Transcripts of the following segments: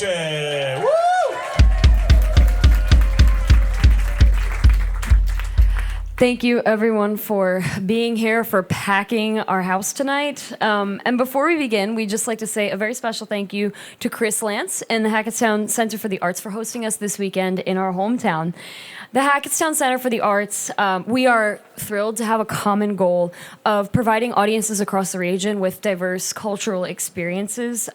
Woo! Thank you, everyone, for being here, for packing our house tonight. And before we begin, we'd just like to say a very special thank you to Chris Lance and the Hackettstown Center for the Arts for hosting us this weekend in our hometown. The Hackettstown Center for the Arts, we are thrilled to have a common goal of providing audiences across the region with diverse cultural experiences.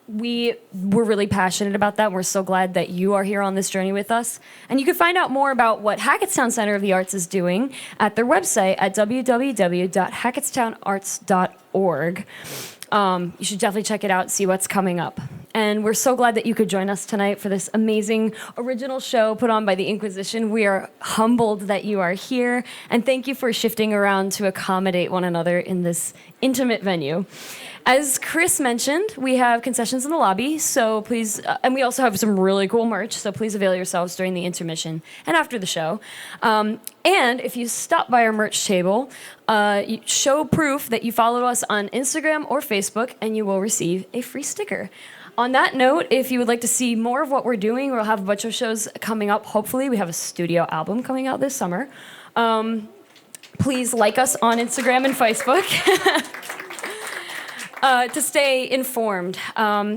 We were really passionate about that. We're so glad that you are here on this journey with us. And you can find out more about what Hackettstown Center of the Arts is doing at their website at www.hackettstownarts.org. You should definitely check it out, see what's coming up. And we're so glad that you could join us tonight for this amazing original show put on by the Inquisition. We are humbled that you are here, and thank you for shifting around to accommodate one another in this intimate venue. As Chris mentioned, we have concessions in the lobby, so please, and we also have some really cool merch, so please avail yourselves during the intermission and after the show. And if you stop by our merch table, you show proof that you follow us on Instagram or Facebook, and you will receive a free sticker. On that note, if you would like to see more of what we're doing, we'll have a bunch of shows coming up. Hopefully, we have a studio album coming out this summer. Please like us on Instagram and Facebook. To stay informed.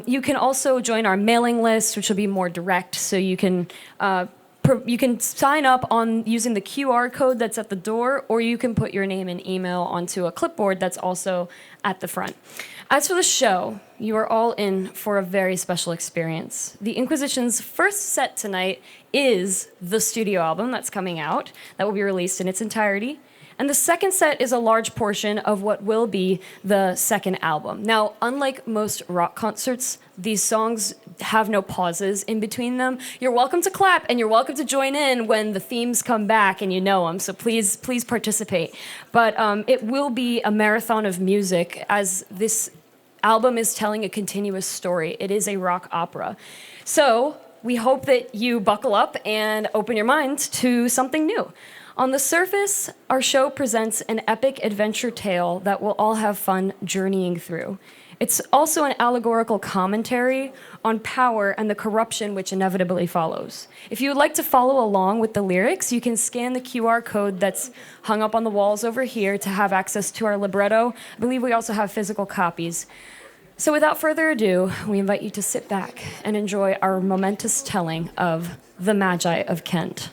You can also join our mailing list, which will be more direct, so you can sign up on using the QR code that's at the door, or you can put your name and email onto a clipboard that's also at the front. As for the show, you are all in for a very special experience. The Inquisition's first set tonight is the studio album that's coming out, that will be released in its entirety. And the second set is a large portion of what will be the second album. Now, unlike most rock concerts, these songs have no pauses in between them. You're welcome to clap, and you're welcome to join in when the themes come back and you know them, so please participate. But it will be a marathon of music, as this album is telling a continuous story. It is a rock opera. So we hope that you buckle up and open your minds to something new. On the surface, our show presents an epic adventure tale that we'll all have fun journeying through. It's also an allegorical commentary on power and the corruption which inevitably follows. If you would like to follow along with the lyrics, you can scan the QR code that's hung up on the walls over here to have access to our libretto. I believe we also have physical copies. So without further ado, we invite you to sit back and enjoy our momentous telling of the Magi of Kent.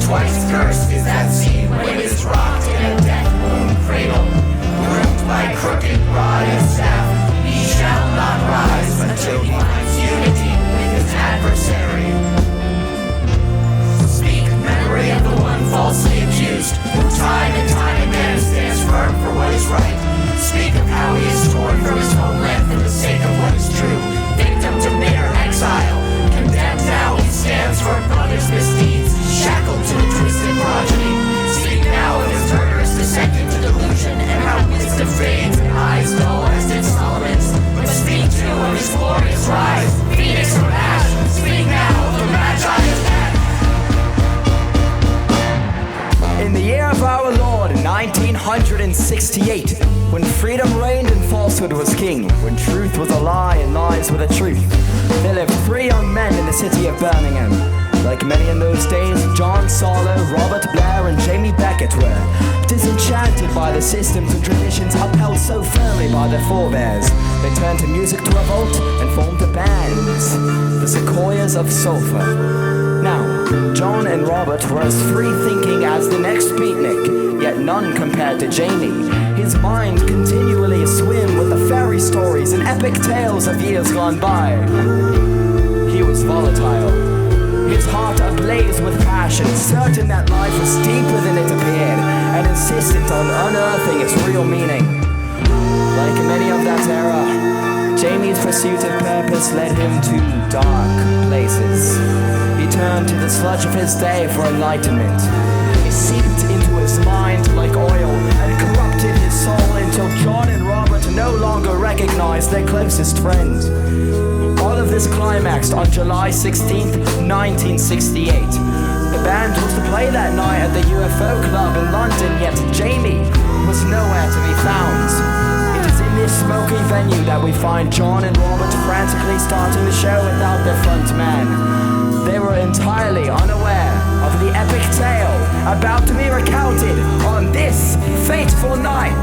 Twice In the year of our Lord, 1968, when freedom reigned and falsehood was king, when truth was a lie and lies were the truth, there lived three young men in the city of Birmingham. Like many in those days, John Solo, Robert Blair, and Jamie Beckett were disenchanted by the systems and traditions upheld so firmly by their forebears. They turned to music to revolt and formed a band, the Sequoias of Sulphur. Now, John and Robert were as free-thinking as the next beatnik, yet none compared to Jamie. His mind continually aswim with the fairy stories and epic tales of years gone by. He was volatile, his heart ablaze with passion, certain that life was deeper than it appeared, and insistent on unearthing its real meaning. Like many of that era, Jamie's pursuit of purpose led him to dark places. He turned to the sludge of his day for enlightenment. It seeped into his mind like oil and corrupted his soul until John and Robert no longer recognized their closest friend. All of this climaxed on July 16th, 1968. The band was to play that night at the UFO Club in London, yet Jamie was nowhere to be found. It is in this smoky venue that we find John and Robert frantically starting the show without their front man. They were entirely unaware of the epic tale about to be recounted on this fateful night.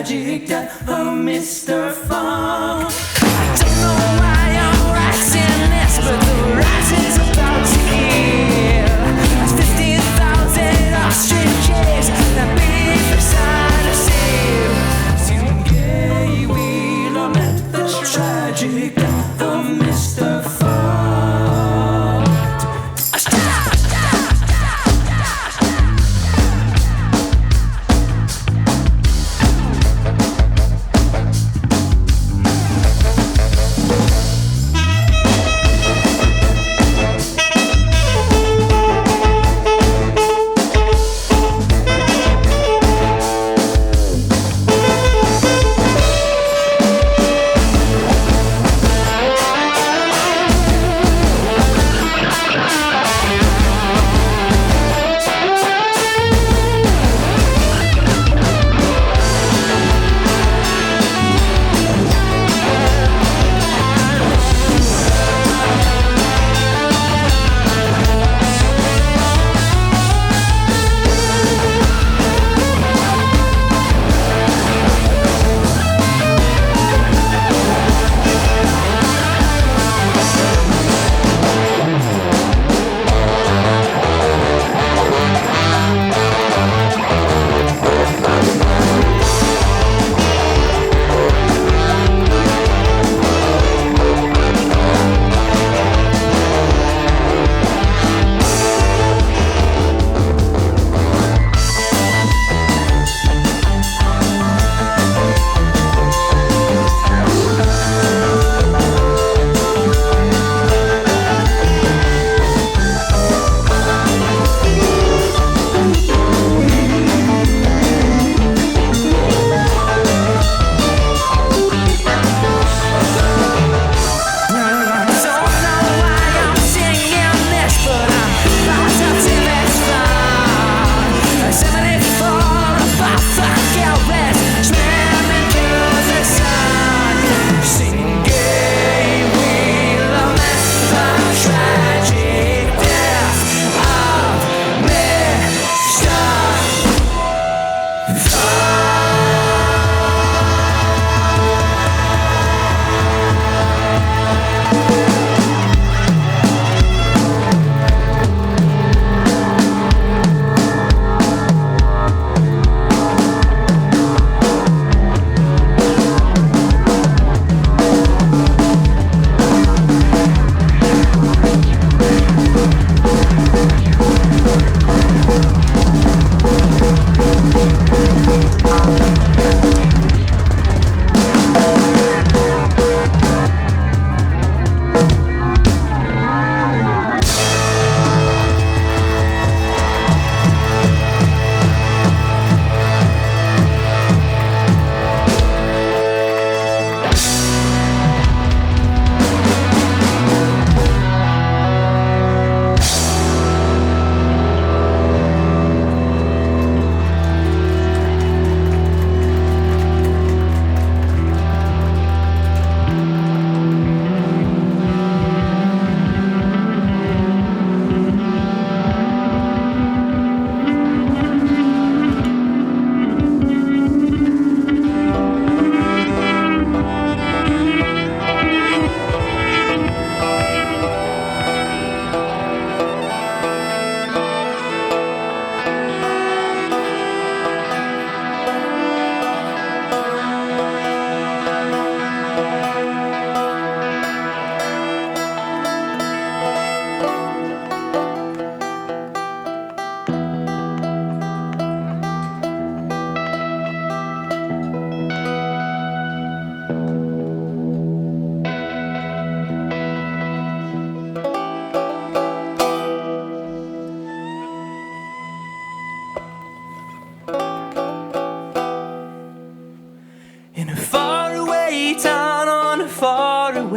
tragic death of Mr. Funk. I don't know why I'm writing this, but the writing's about to heal. That's 50,000 ostriches that beat beside a seal. Today we lament the tragic death of Mr. Funk.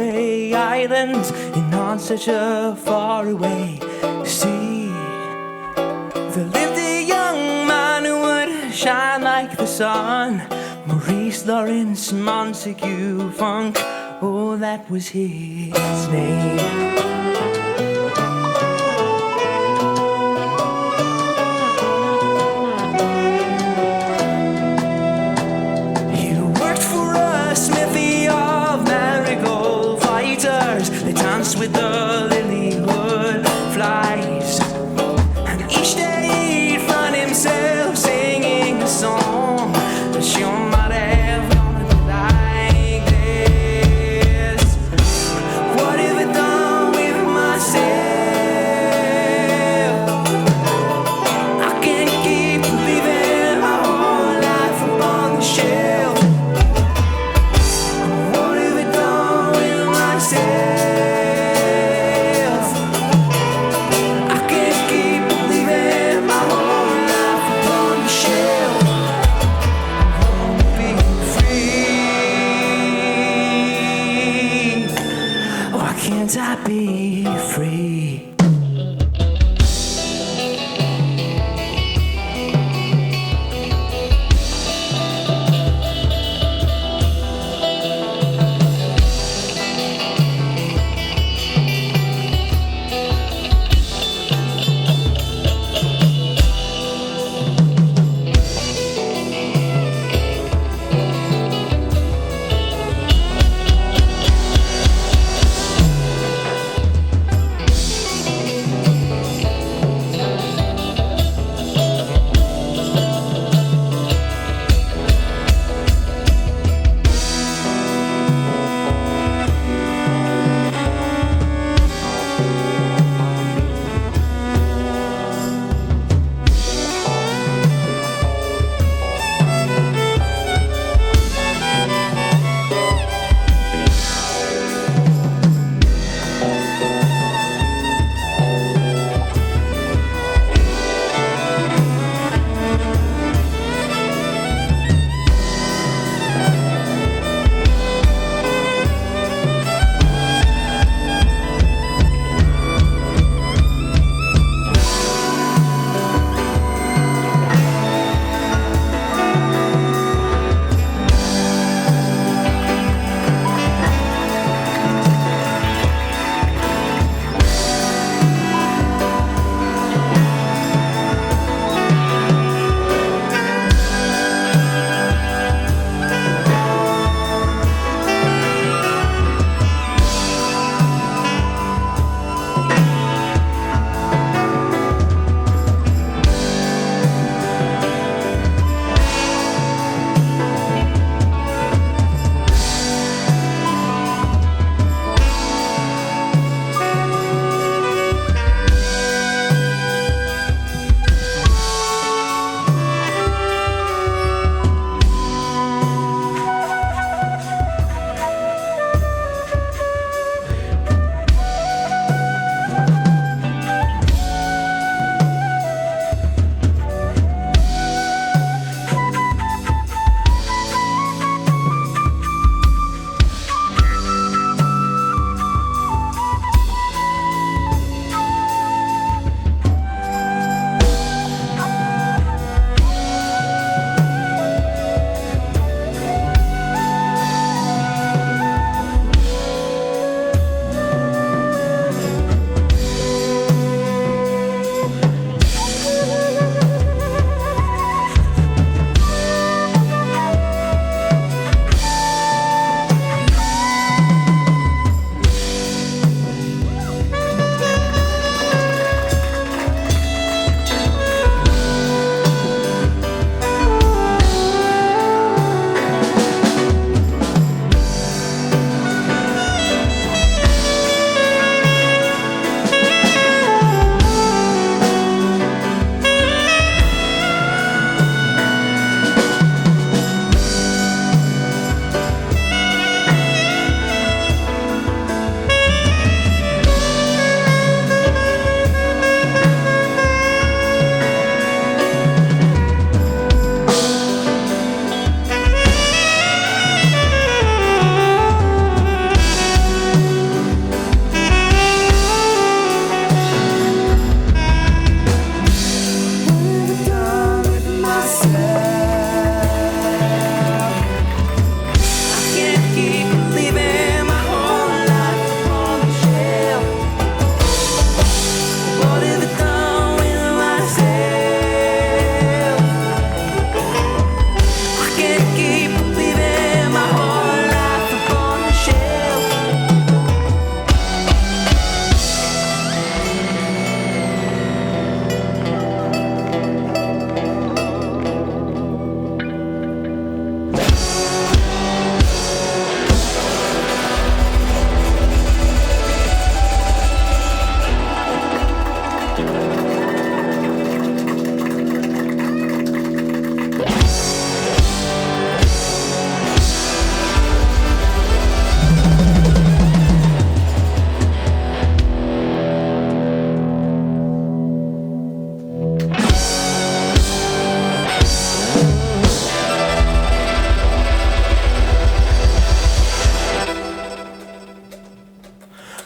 faraway islands and on such a faraway sea. There lived a young man who would shine like the sun, Maurice Lawrence Montague Funk, oh, that was his name. With the lilywood flies, and each day he'd find himself singing a song that sure might have gone like this. What have I done with myself? I can't keep leaving my whole life upon the shelf. What have I done with myself? Can't I be free?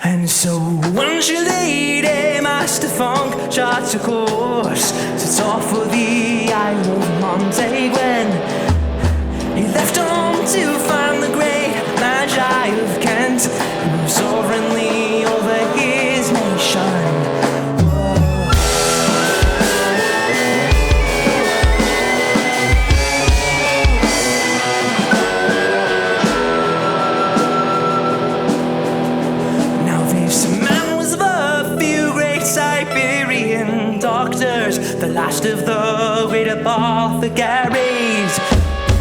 And so once your lady, Master Funk, charts a course, sets off for the Isle of Monte when he left home to find the great Magi of Kent, who ruled sovereignly over his nation. The last of the great apothecaries.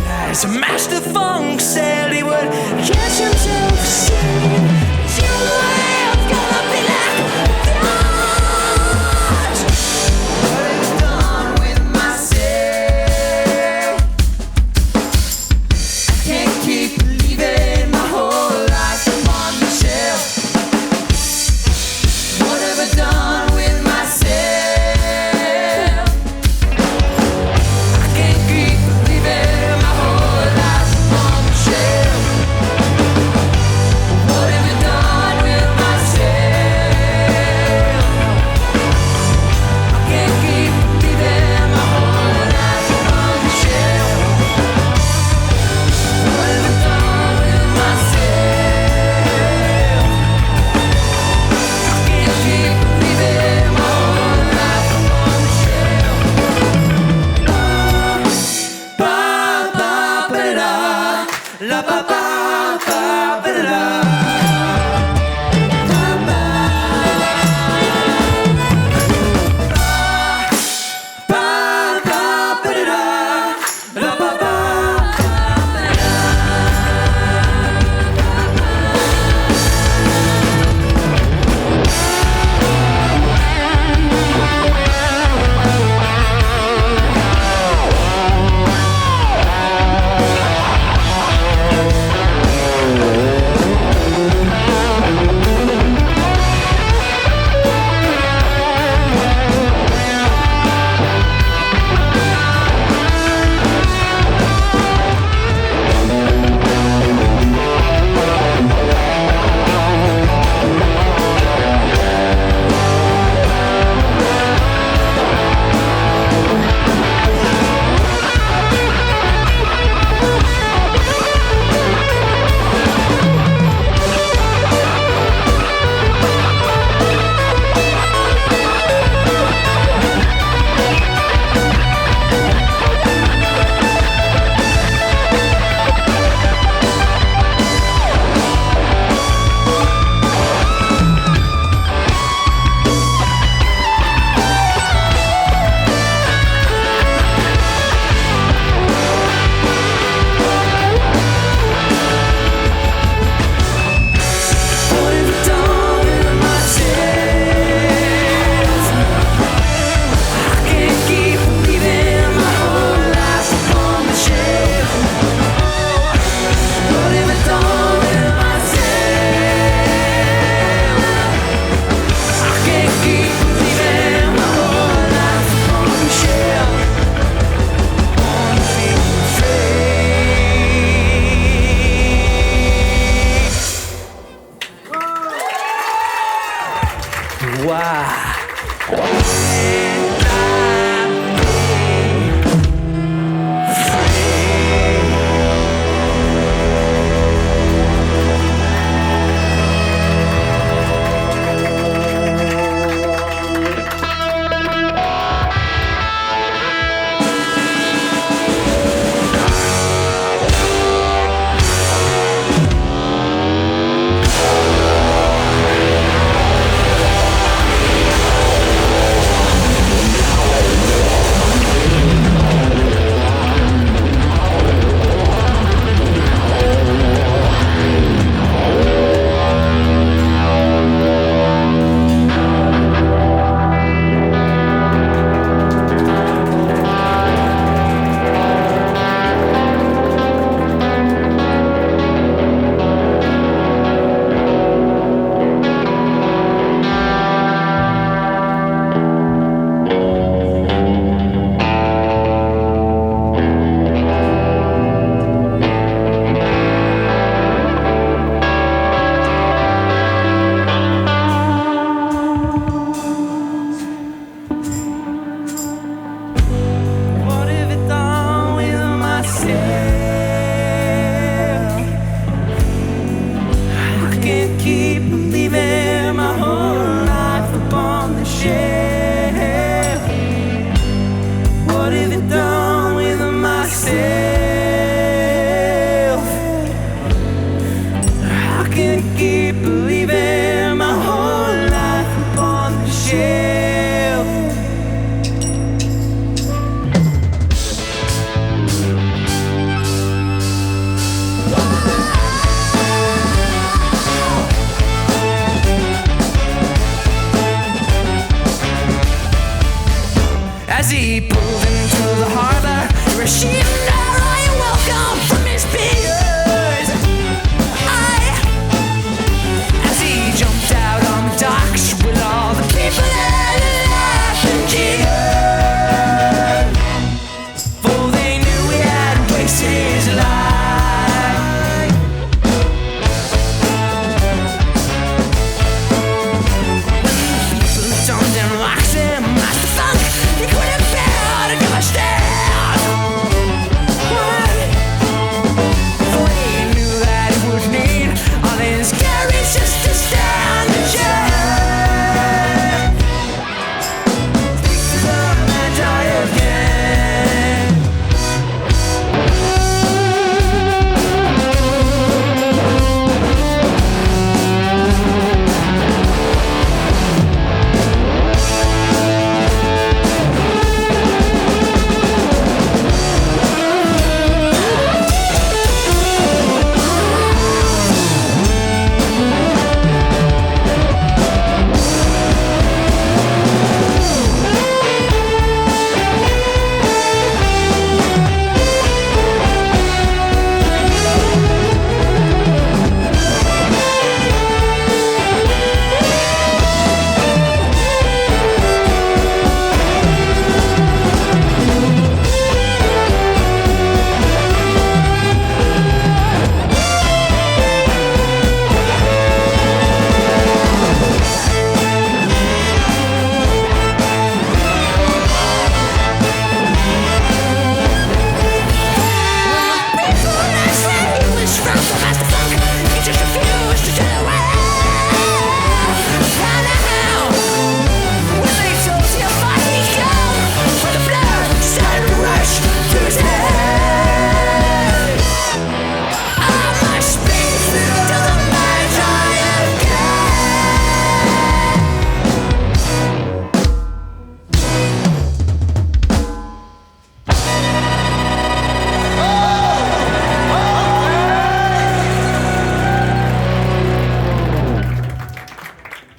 As Master Funk said he would catch himself soon, your life gonna be like that. What is done with myself? I can't keep leaving my whole life upon the shelf. What have I done with myself?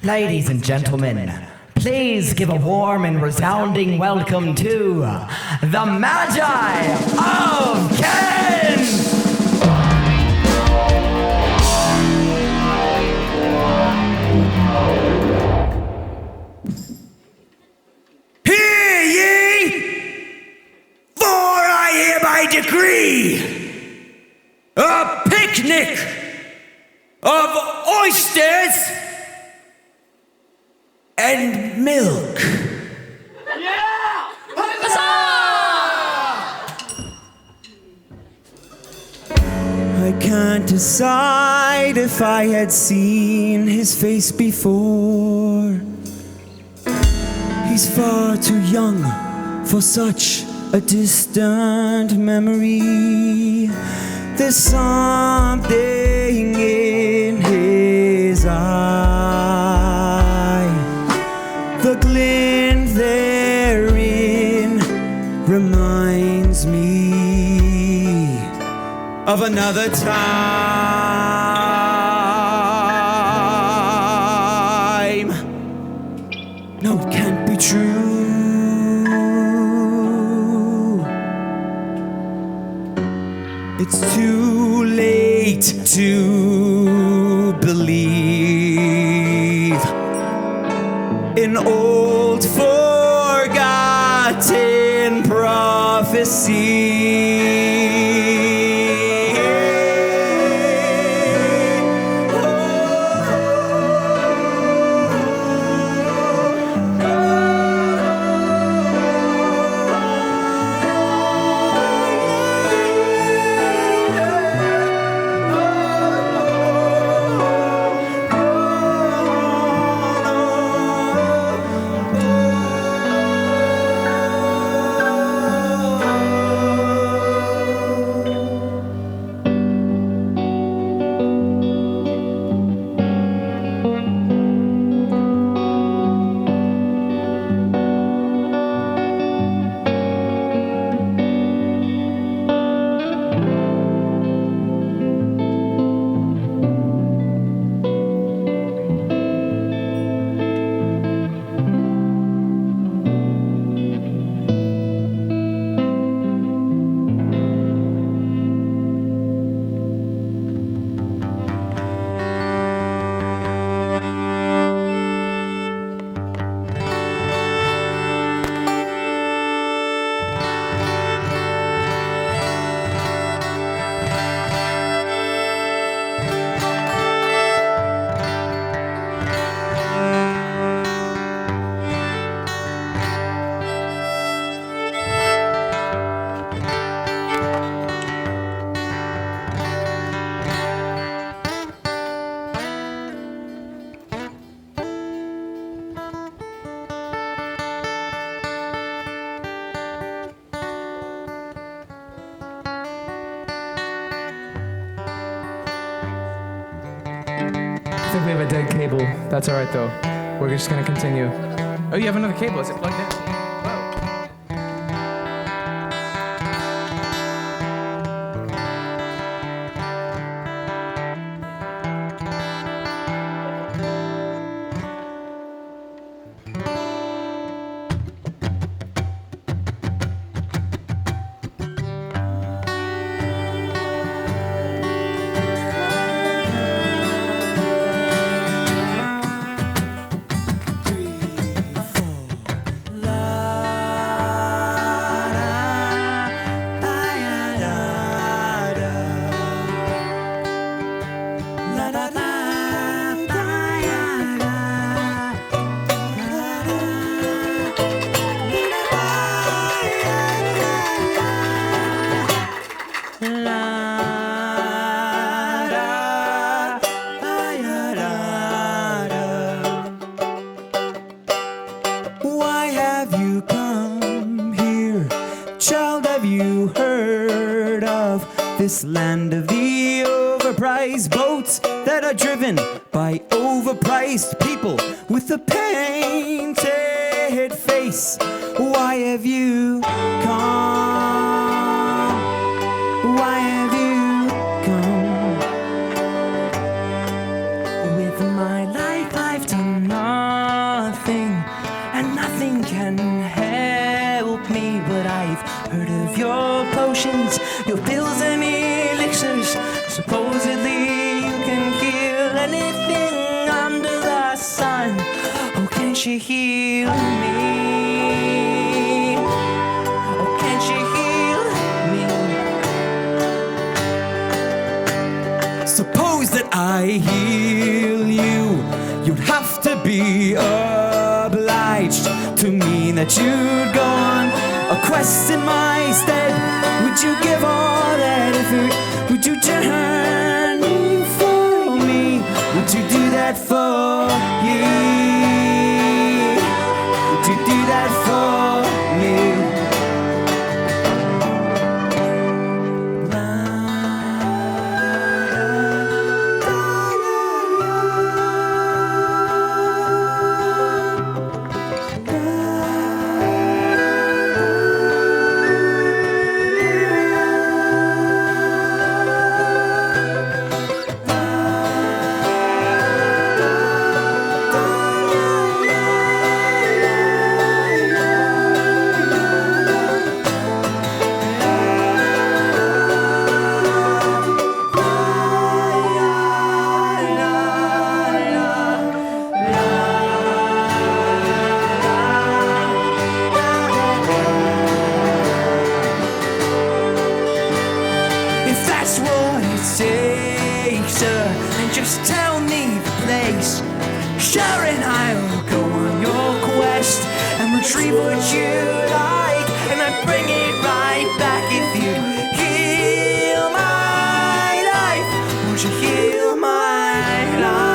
Ladies and gentlemen, please give a warm and resounding welcome to the Magi of Ken! Hear ye! For I hereby decree a picnic of oysters and milk. I can't decide if I had seen his face before. He's far too young for such a distant memory. There's something in his eye. The glint therein reminds me of another time. No, it can't be true. It's too late to believe in old forgotten prophecy. I think we have a dead cable. That's all right, though. We're just going to continue. Oh, you have another cable. Is it plugged in? This land of the overpriced boats that are driven by overpriced people with a painted face. Why have you come? Why have you come? With my life I've done your potions, your pills and elixirs. Supposedly you can heal anything under the sun. Oh, can't you heal me? Oh, can't you heal me? Suppose that I heal you, you'd have to be obliged to mean that you'd go on a quest in my stead. Would you give all that effort? Would you turn me for me? Would you do that for you? Would you do that for me? Just tell me the place. Sure, and I'll go on your quest and retrieve what you like, and I bring it right back if you heal my life. Won't you heal my life?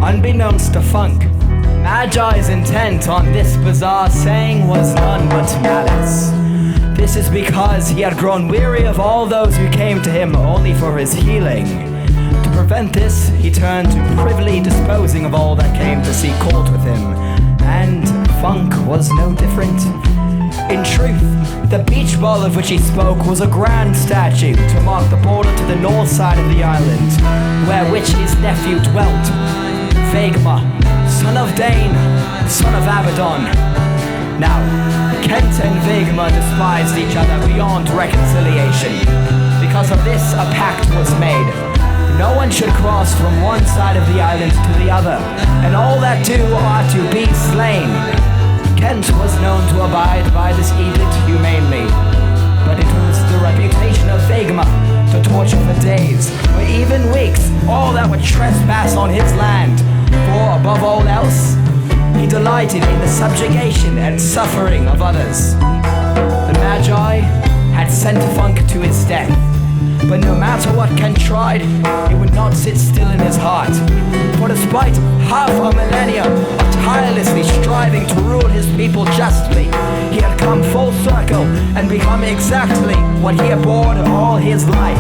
Unbeknownst to Funk, Magi's intent on this bizarre saying was none but malice. This is because he had grown weary of all those who came to him only for his healing. To prevent this, he turned to privily disposing of all that came to seek court with him, and Funk was no different. In truth, the beach ball of which he spoke was a grand statue to mark the border to the north side of the island, where which his nephew dwelt, Vegma, son of Dane, son of Abaddon. Now, Kent and Vegma despised each other beyond reconciliation. Because of this, a pact was made. No one should cross from one side of the island to the other, and all that do are to be slain. Kent was known to abide by this edict humanely, but it was the reputation of Vegma to torture for days, or even weeks, all that would trespass on his land. For above all else, He delighted in the subjugation and suffering of others. The Magi had sent Funk to his death, but no matter what Ken tried, it would not sit still in his heart. For despite half a millennium of tirelessly striving to rule his people justly, he had come full circle and become exactly what he abhorred all his life.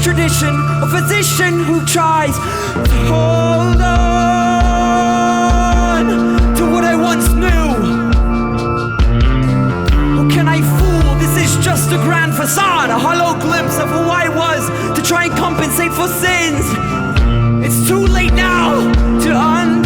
Tradition, a physician who tries to hold on to what I once knew. How can I fool? This is just a grand facade, a hollow glimpse of who I was to try and compensate for sins. It's too late now to undo.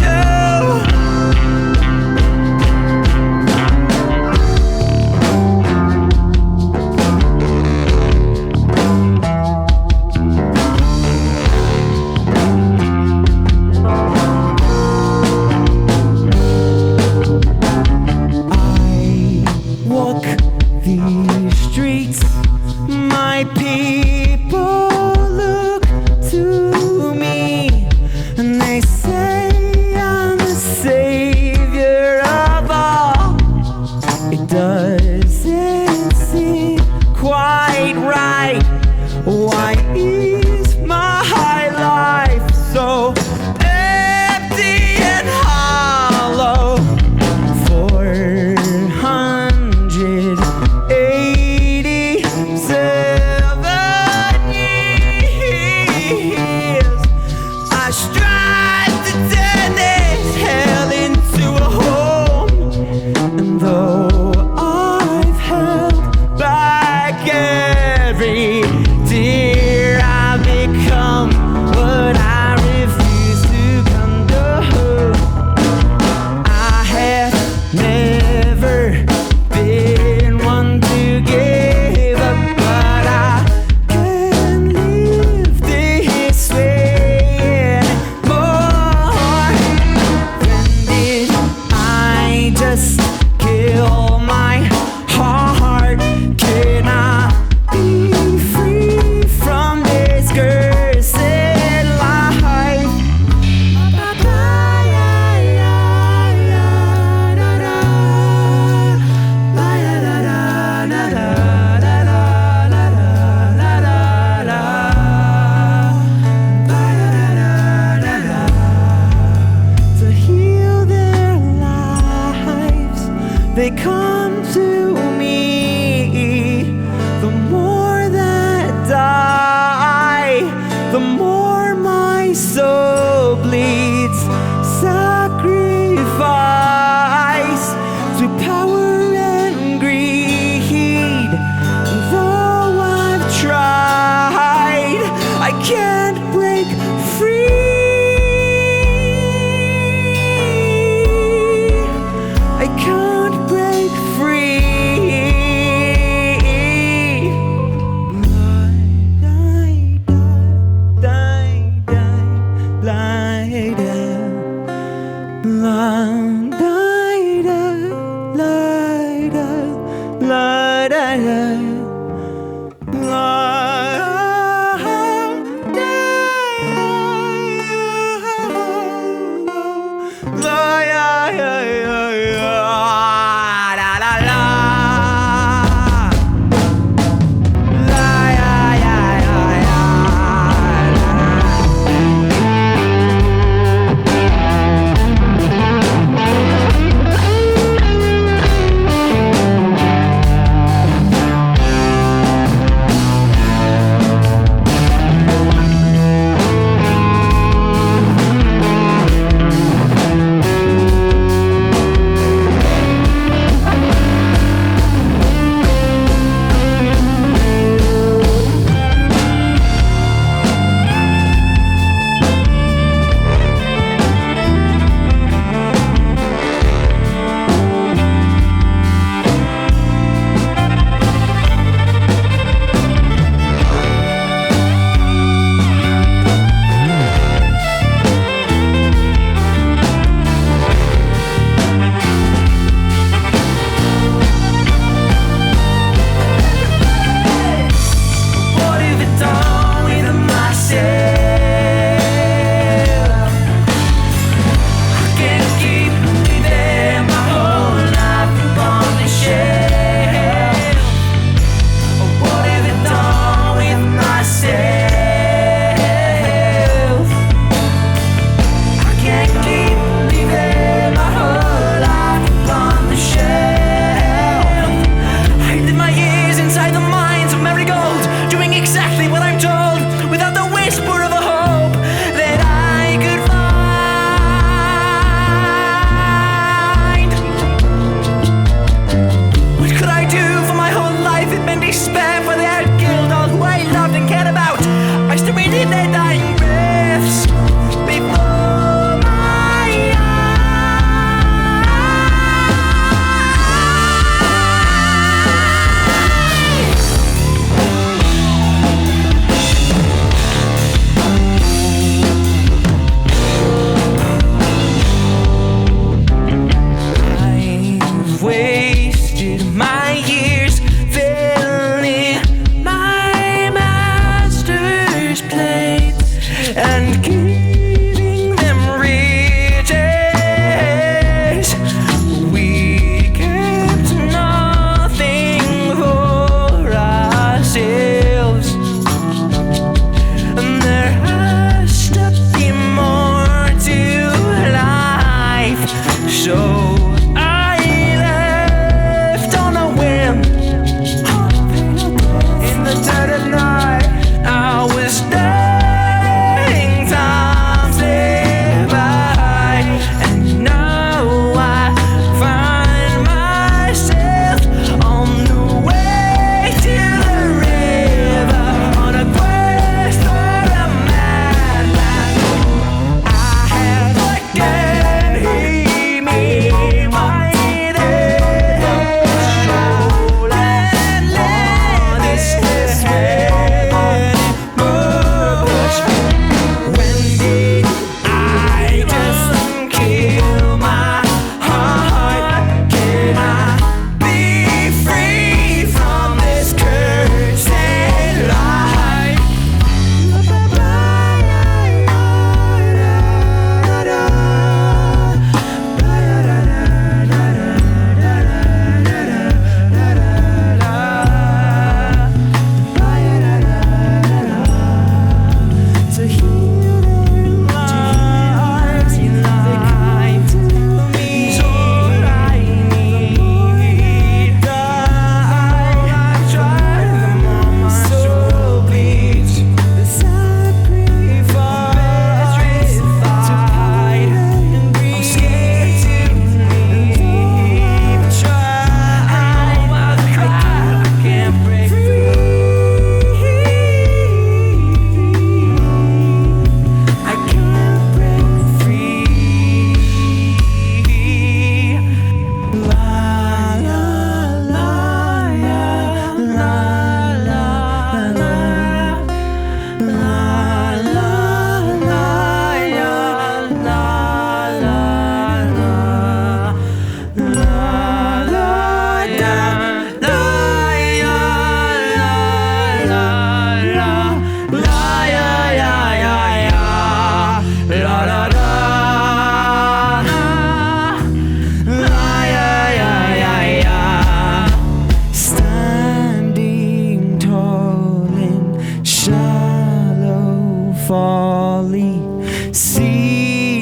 slowly, seeing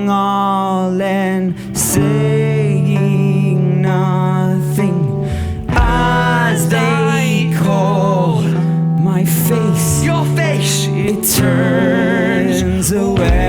all and saying nothing as they call my face. Your face, it turns away.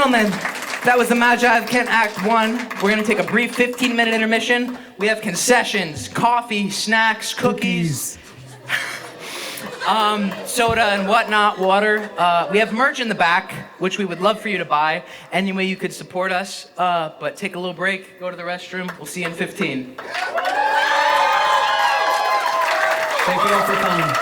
gentlemen, that was the Magi of Kent Act 1. We're gonna take a brief 15-minute intermission. We have concessions, coffee, snacks, cookies, soda and whatnot, water. We have merch in the back, which we would love for you to buy. Any way you could support us, but take a little break, go to the restroom. We'll see you in 15. Thank you all for coming.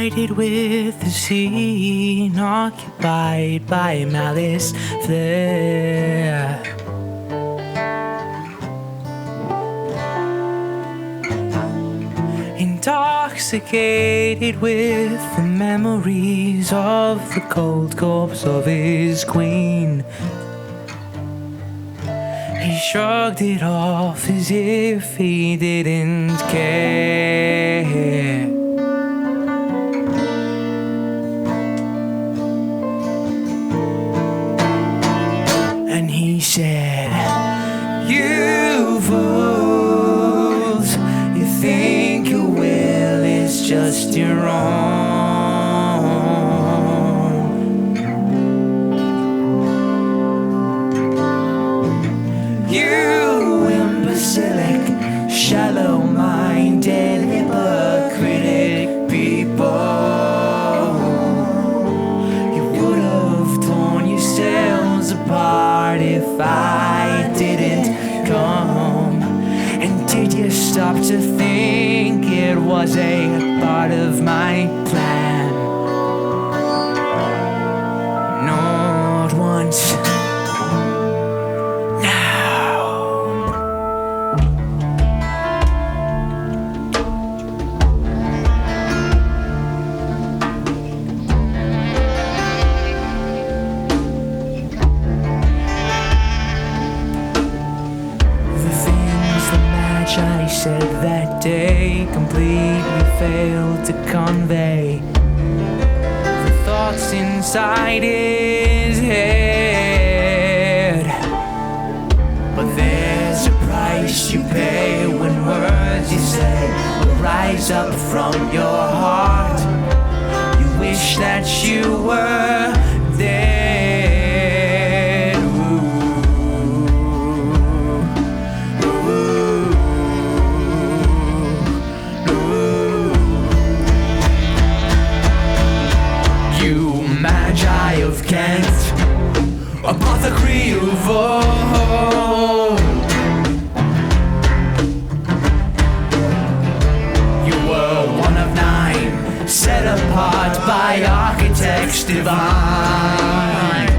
sided with the scene occupied by malice flare. Intoxicated with the memories of the cold corpse of his queen, he shrugged it off as if he didn't care. And he said, "You fools, you think your will is just your own. You imbecilic, shallow-minded, hypocritic people. You would have torn yourselves apart if I didn't come. And did you stop to think it was a part of my plan? Not once. Magi said that day completely failed to convey the thoughts inside his head. But there's a price you pay when words you say will rise up from your heart. You wish that you were dead. Magi of Kent, apothecary of old. You were one of 9, set apart by architects divine.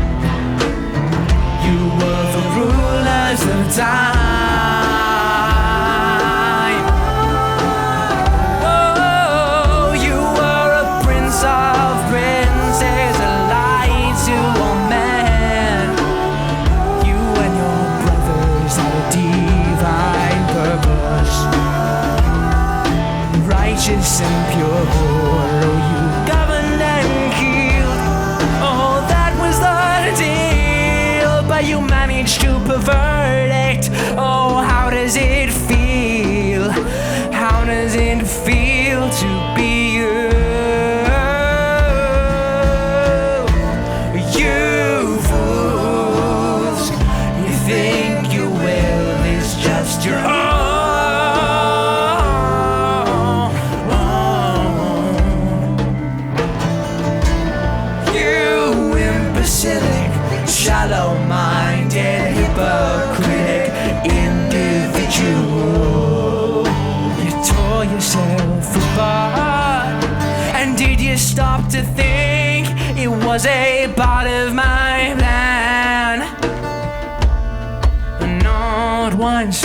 You were the rulers of time. Oh, you were a prince of princes, a light to all men. You and your brothers had a divine purpose, righteous and pure. Oh, you governed and healed. Oh, that was the deal. But you managed to pervert it. Oh, how does it feel? How does it feel to be you? You fools, you think your will is just your own. You imbecilic, shallow-minded, hypocritic individual. You tore yourself apart. And did you stop to think it was a part of my plan? Not once.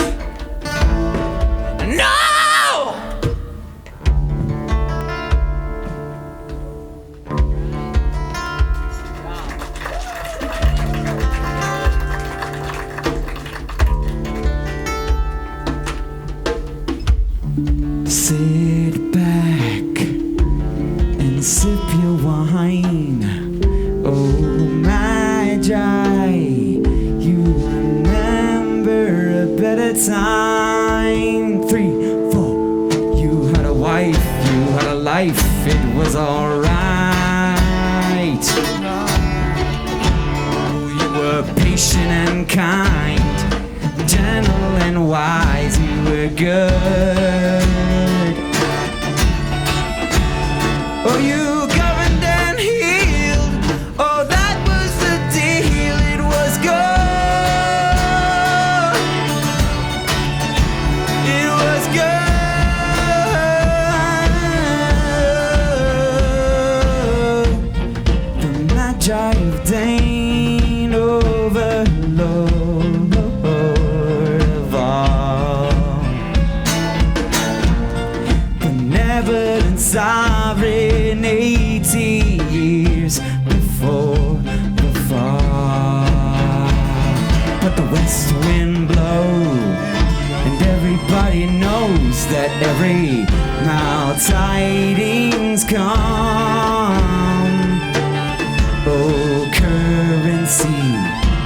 No! Sit back and sip your wine. Oh, Magi, you remember a better time. 3, 4, you had a wife, you had a life, it was alright. You were patient and kind, gentle and wise, you were good. Oh, you governed and healed. Oh, that was the deal. It was good. It was good. siren 80 years before the fall. But the west wind blows, and everybody knows that every now tidings come. Oh, currency,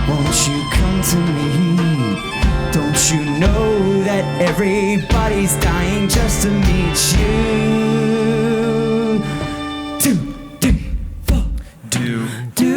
won't you come to me? Don't you know that everybody's dying just to meet you? 2, 3, 4. Do you? Do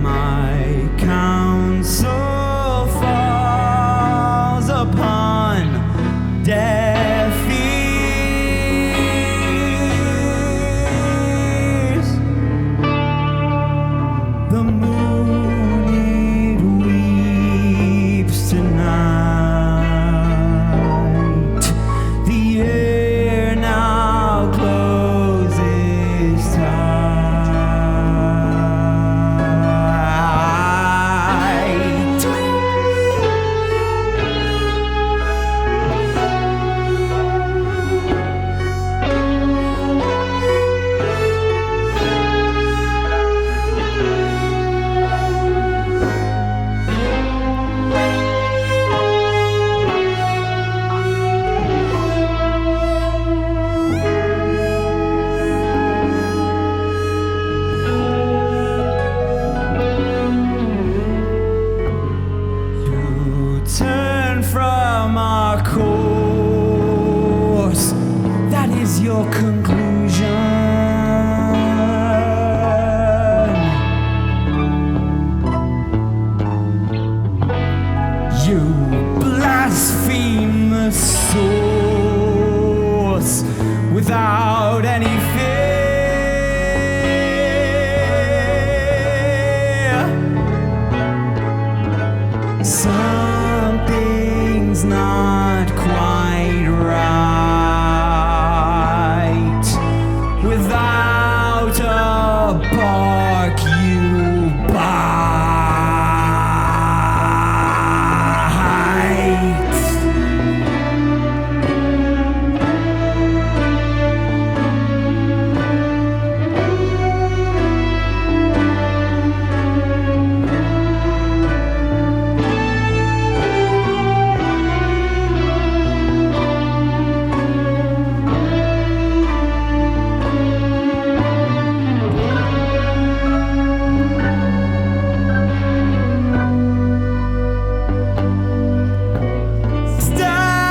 My counsel falls upon deaf ears. The moon it weeps tonight. The air now closes tight. To turn from our course, that is your conclusion. You blaspheme the source without any fear. Something's not quite right without a bark you bite.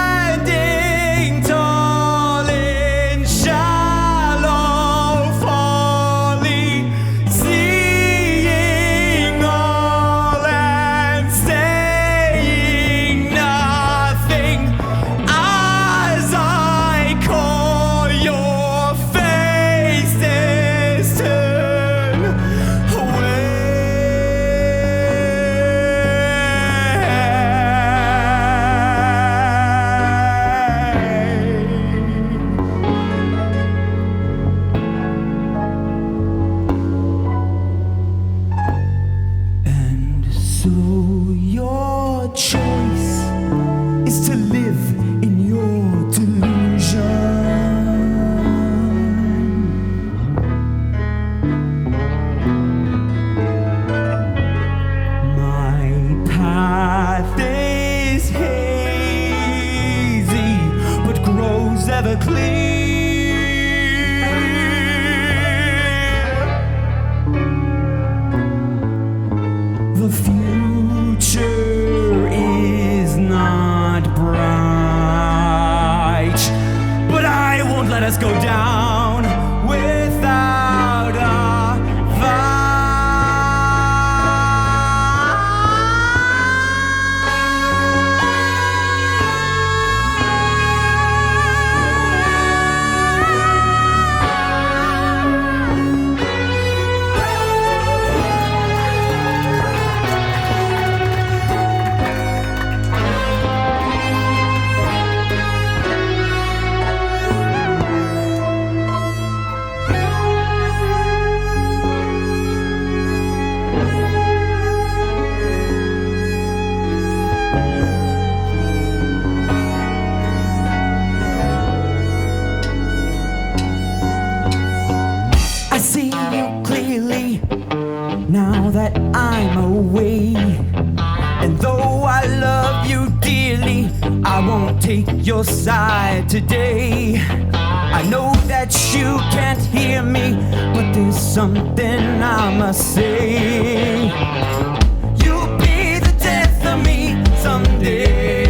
Standing tall in shallow folly, seeing all and saying nothing, as I call your faces turn And so your choice is to live in your delusion. My path is hazy, but grows ever clear. The future is not bright, but I won't let us go down without a I see you clearly now that I'm away. And though I love you dearly, I won't take your side today. I know that you can't hear me, but there's something I must say. You'll be the death of me someday.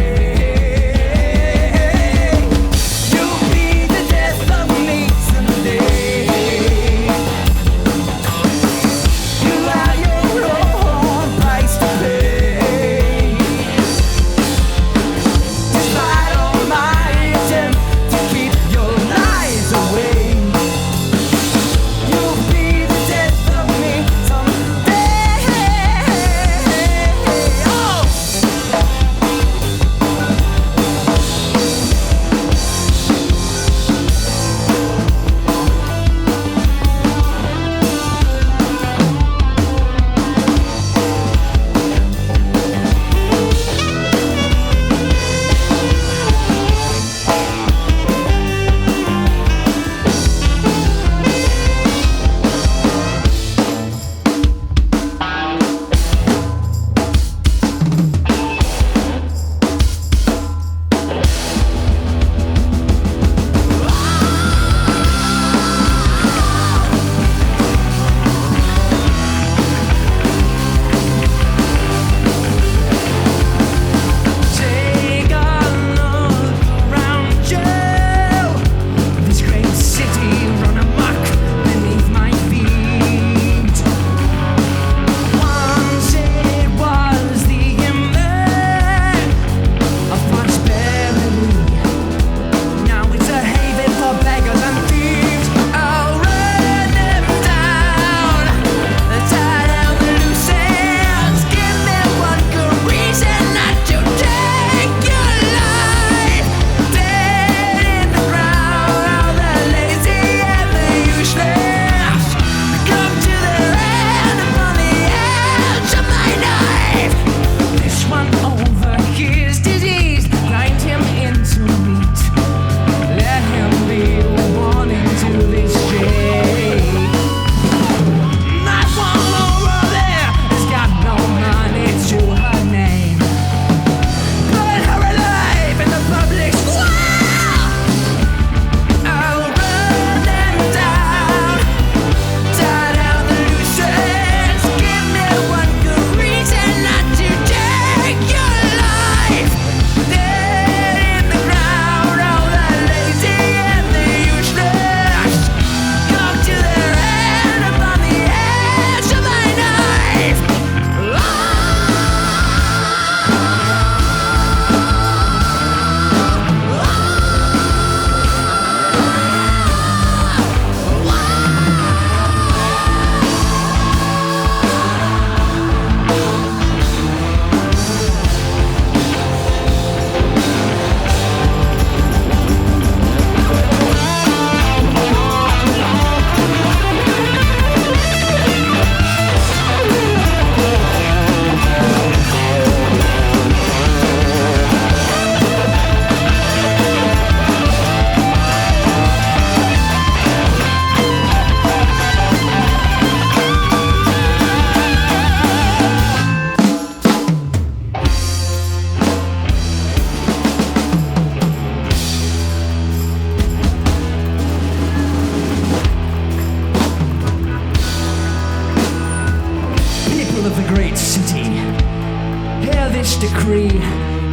this decree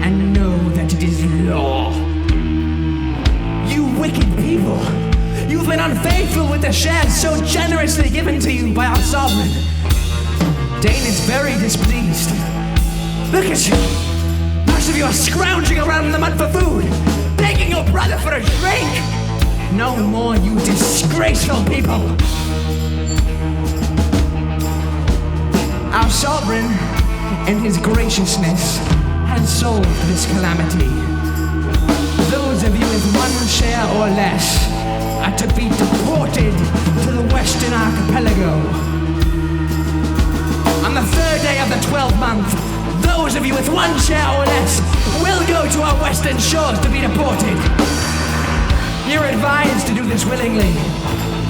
and know that it is law. You wicked people, you've been unfaithful with the shares so generously given to you by our sovereign. Dane is very displeased. Look at you. Most of you are scrounging around in the mud for food, begging your brother for a drink. No more, you disgraceful people. Our sovereign, in his graciousness, has solved this calamity. Those of you with one share or less are to be deported to the Western Archipelago. On the third day of the 12th month, those of you with one share or less will go to our western shores to be deported. You're advised to do this willingly.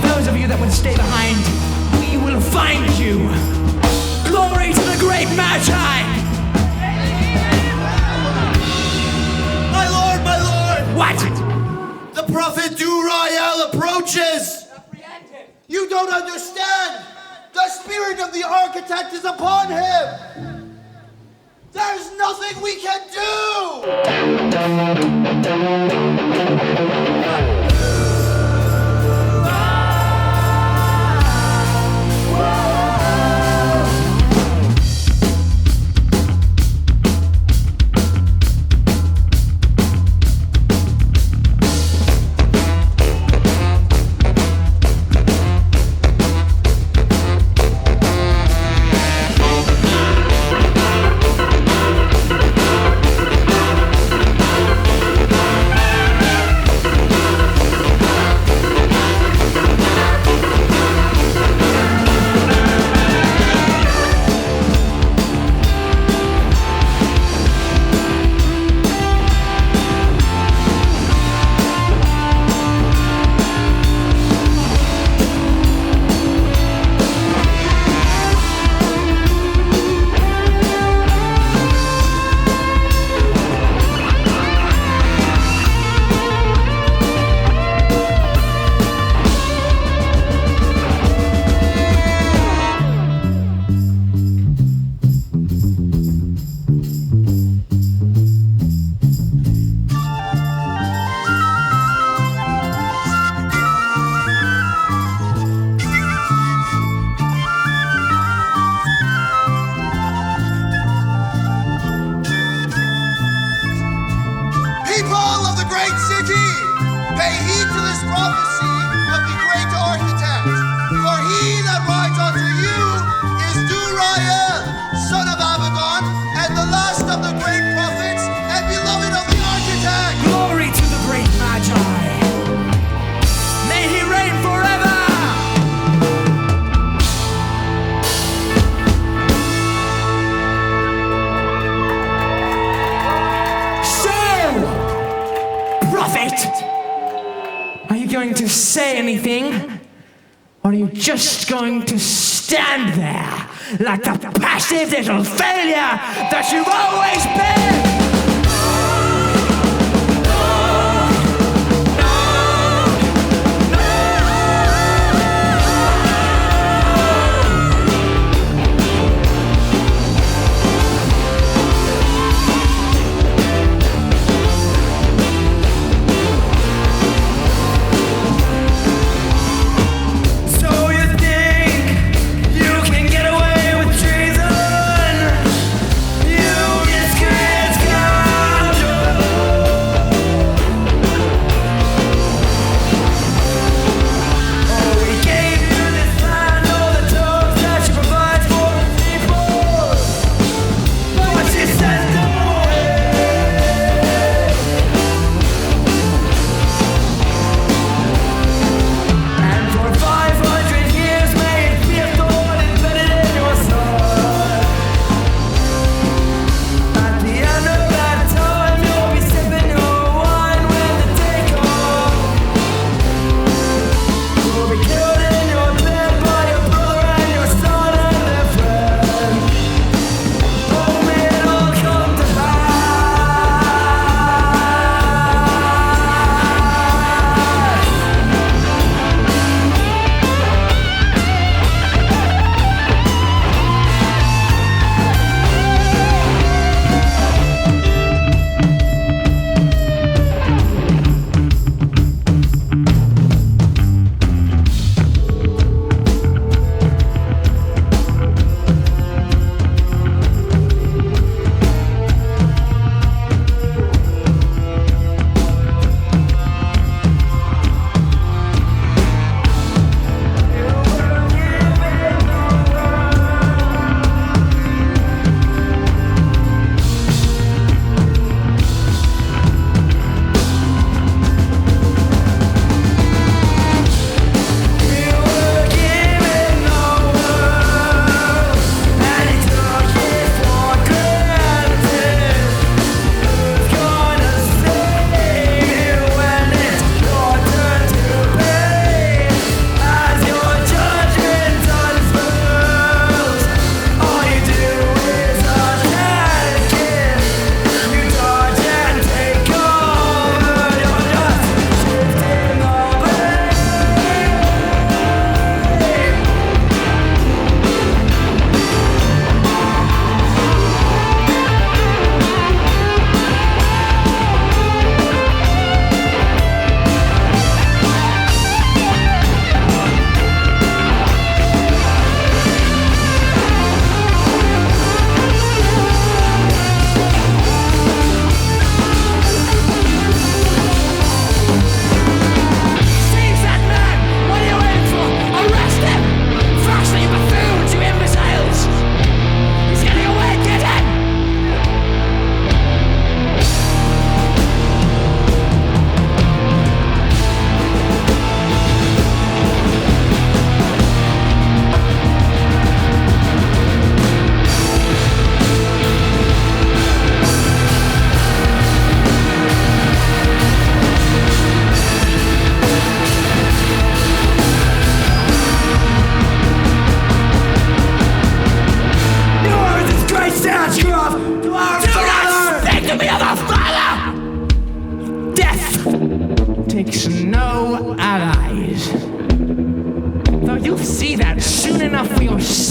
Those of you that would stay behind, we will find you. Glory to the great Magi! My lord, my lord! What? The prophet Du-Rael approaches! You don't understand! The spirit of the architect is upon him! There's nothing we can do! To say anything? Or are you just going to stand there like the passive little failure that you've always been? You disgrace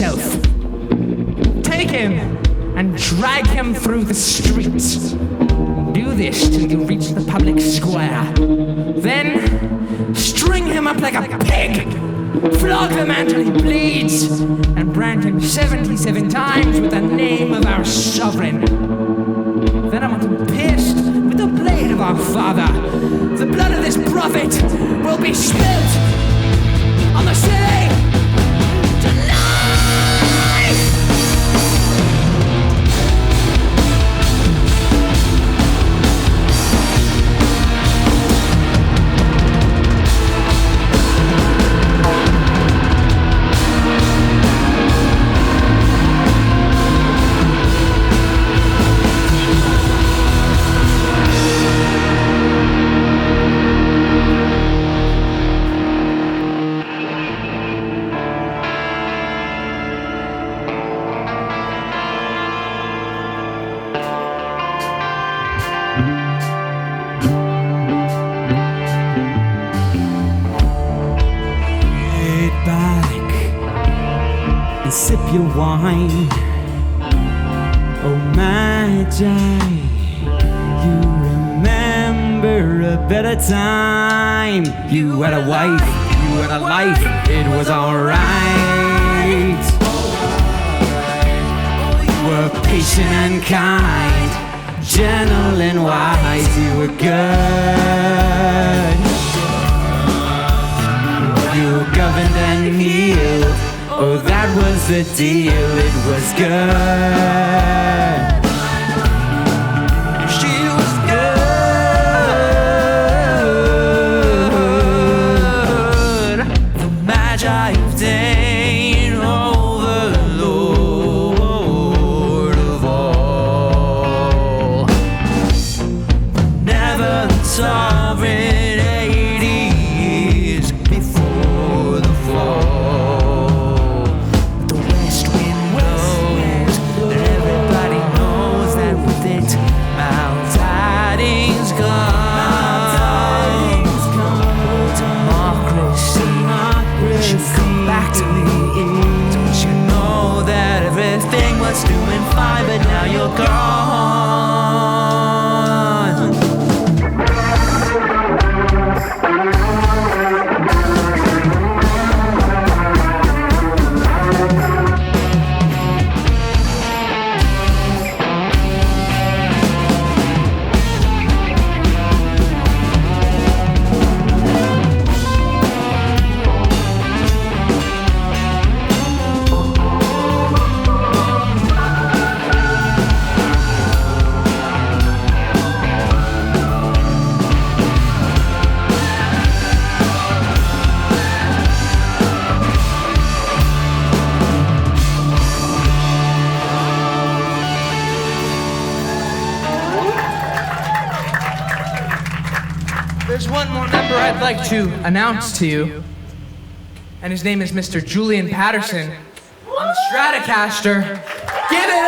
yourself. Take him and drag him through the streets. Do this till you reach the public square. Then string him up like a pig. Flog the man till he bleeds, and brand him 77 times with the name of our sovereign. Then I want him pierced with the blade of our father. The blood of this prophet will be spilt on the city tonight! Sip your wine, oh Magi, you remember a better time. You had a wife, you had a life, it was alright. You were patient and kind, gentle and wise, you were good. You governed and healed. Oh, that was the deal, it was good. She was good. The Magi of Dane, oh, the Lord of all. Never the sovereign 80 years before the fall. Doing fine, but now you're gone. There's one more member I'd like to announce to you, and his name is Mr. Julian Patterson on the Stratocaster. Give it up!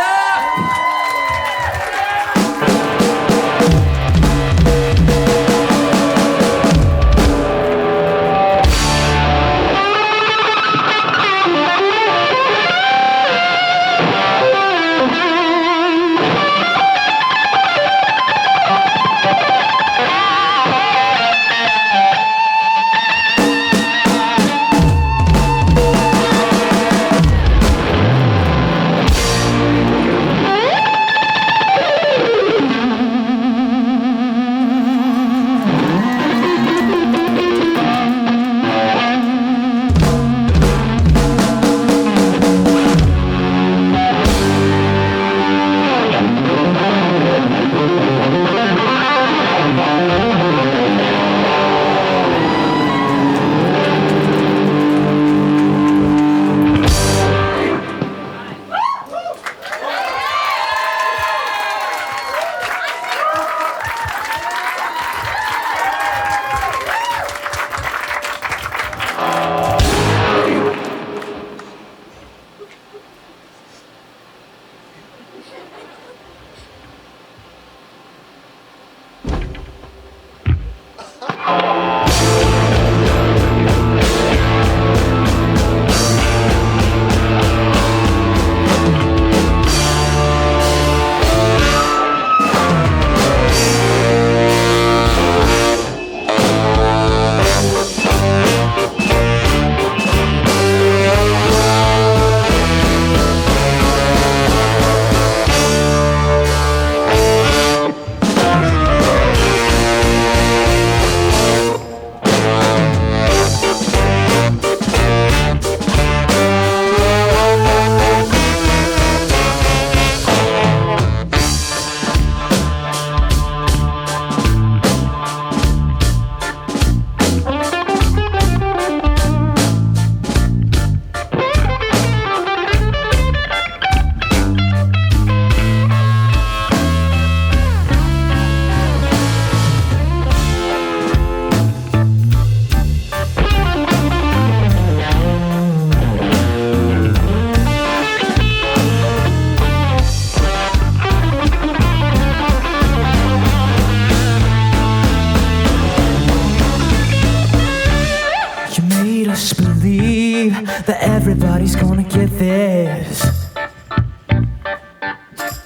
that everybody's gonna get this.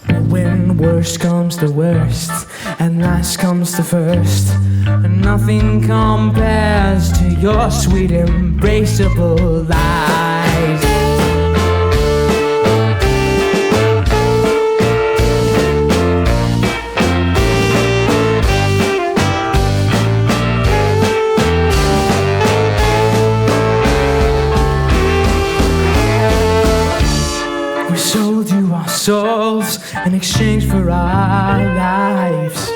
But when worst comes to worst, and last comes to first, and nothing compares to your sweet embraceable lies. Souls in exchange for our lives.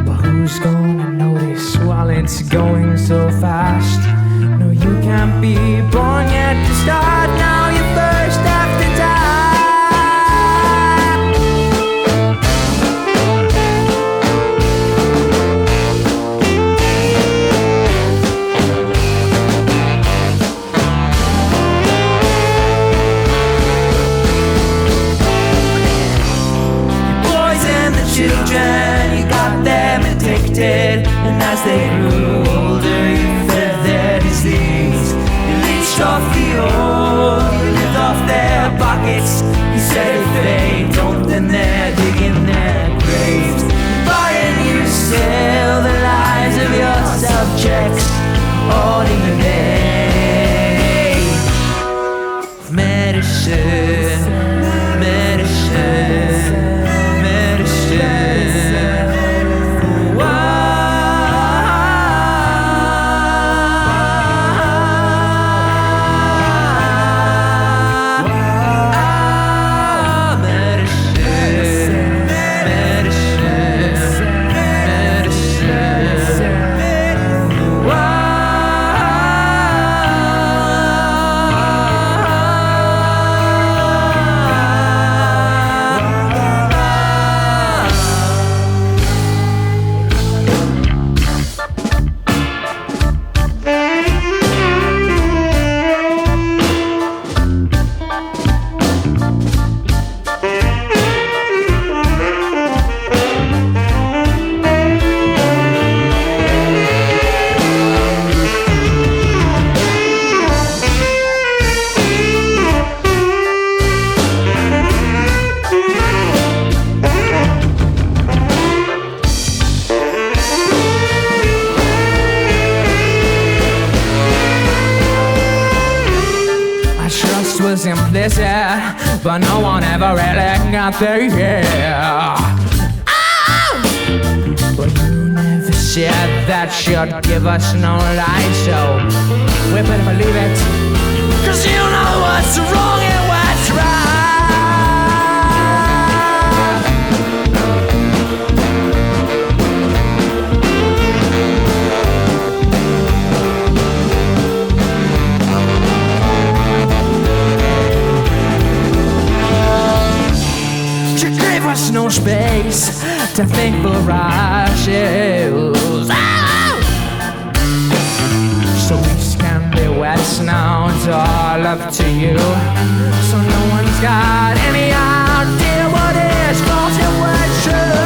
But who's gonna notice while it's going so fast? No, you can't be born yet to start. Now you first have to die. Children, you got them addicted, and as they grew older, you fed their disease. You leached off the old, you lived off their pockets. You said if they don't, then they're digging their graves. You buy and you sell the lives of your subjects, all in the name of medicine, medicine. But no one ever really got there, yeah. But you never said that you'd give us no light, so we better believe it, 'cause you know what's wrong and what's right. No space to think for ourselves. So we can be wet now, it's all up to you. So no one's got any idea what is false and what's true.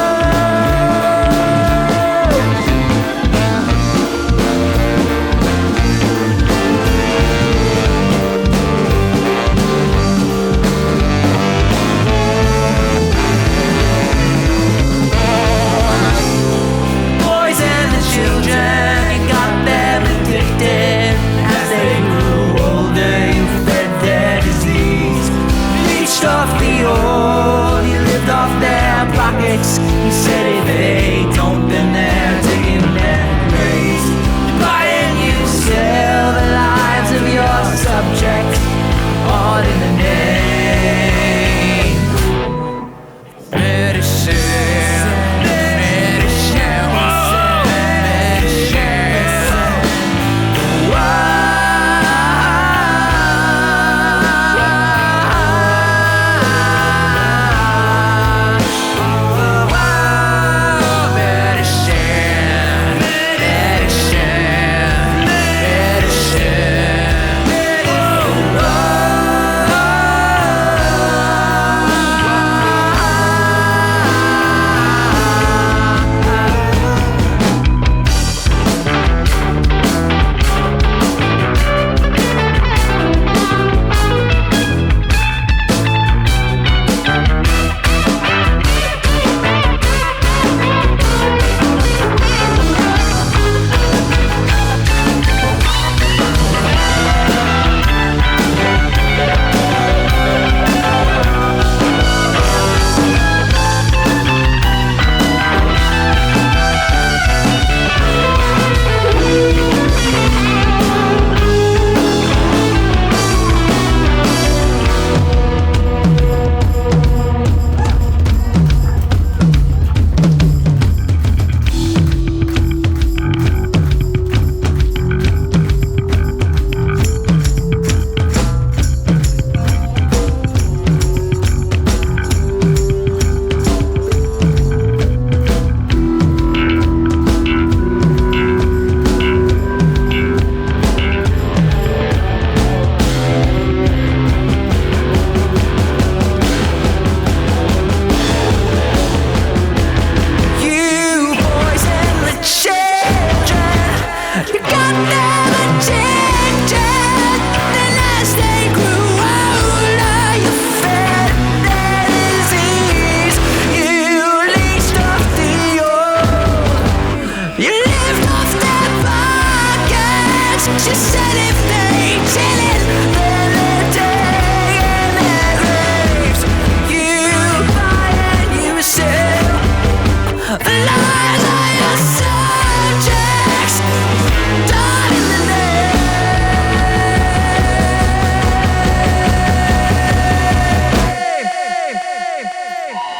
Off the old, you lived off their pockets. You said if they don't, then they're digging their graves. You buy and you sell the lives of your subjects, all in the name medicine.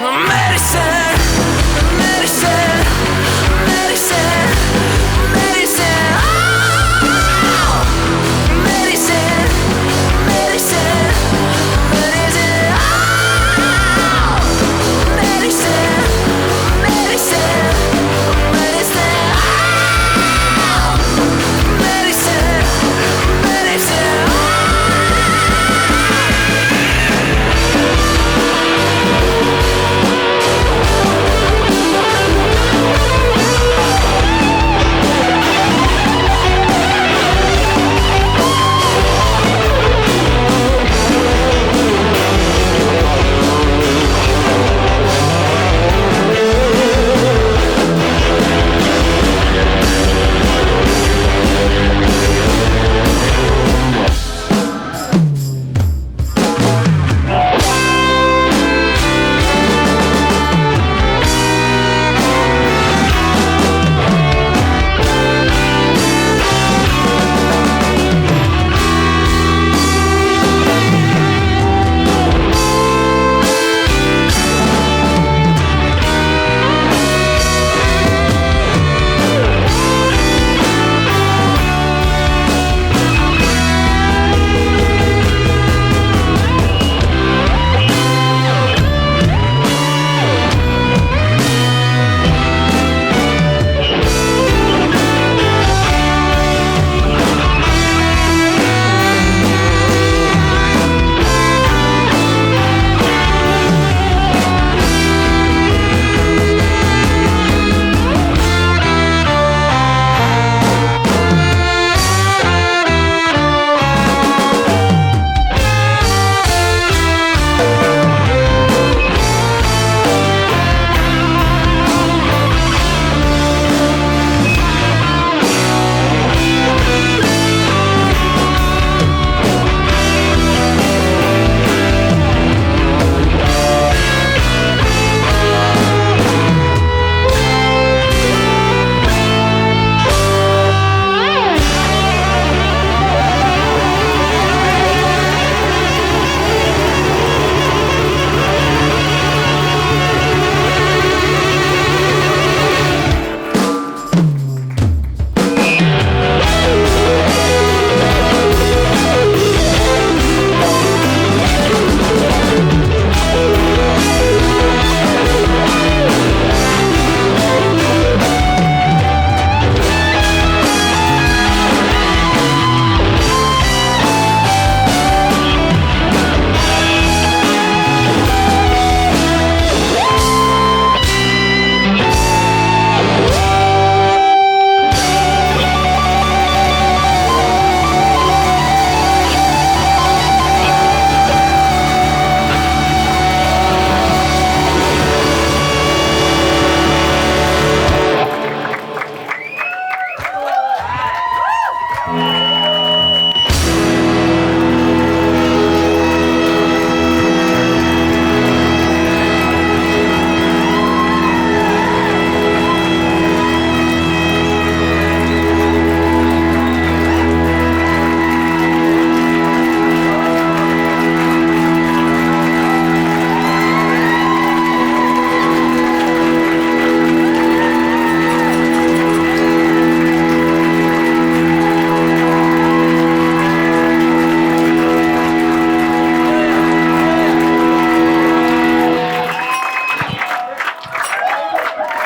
Medicine, medicine, medicine, medicine. Oh! Medicine, medicine, medicine. Oh! Medicine, medicine, medicine. Oh! Medicine, medicine.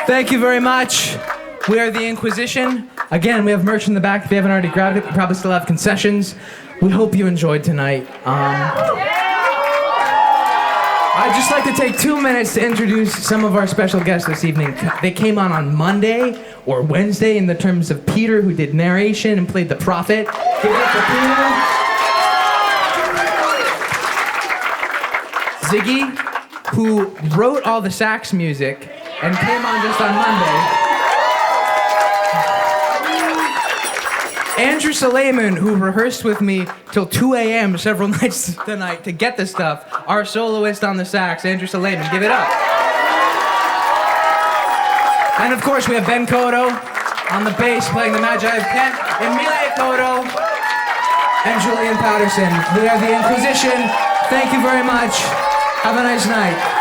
Thank you very much. We are the Inquisition. Again, we have merch in the back. If you haven't already grabbed it, we probably still have concessions. We hope you enjoyed tonight. I'd just like to take 2 minutes to introduce some of our special guests this evening. They came on Monday or Wednesday in the terms of Peter, who did narration and played the prophet. Give it up for Peter. Zsigi, who wrote all the sax music and came on just on Monday. Andrew Suleiman, who rehearsed with me till 2 a.m. several nights tonight to get the stuff. Our soloist on the sax, Andrew Suleiman. Give it up. And of course, we have Ben Cotto on the bass playing the Magi of Kent, Emilia Cotto, and Julian Patterson. We are the Inquisition. Thank you very much. Have a nice night.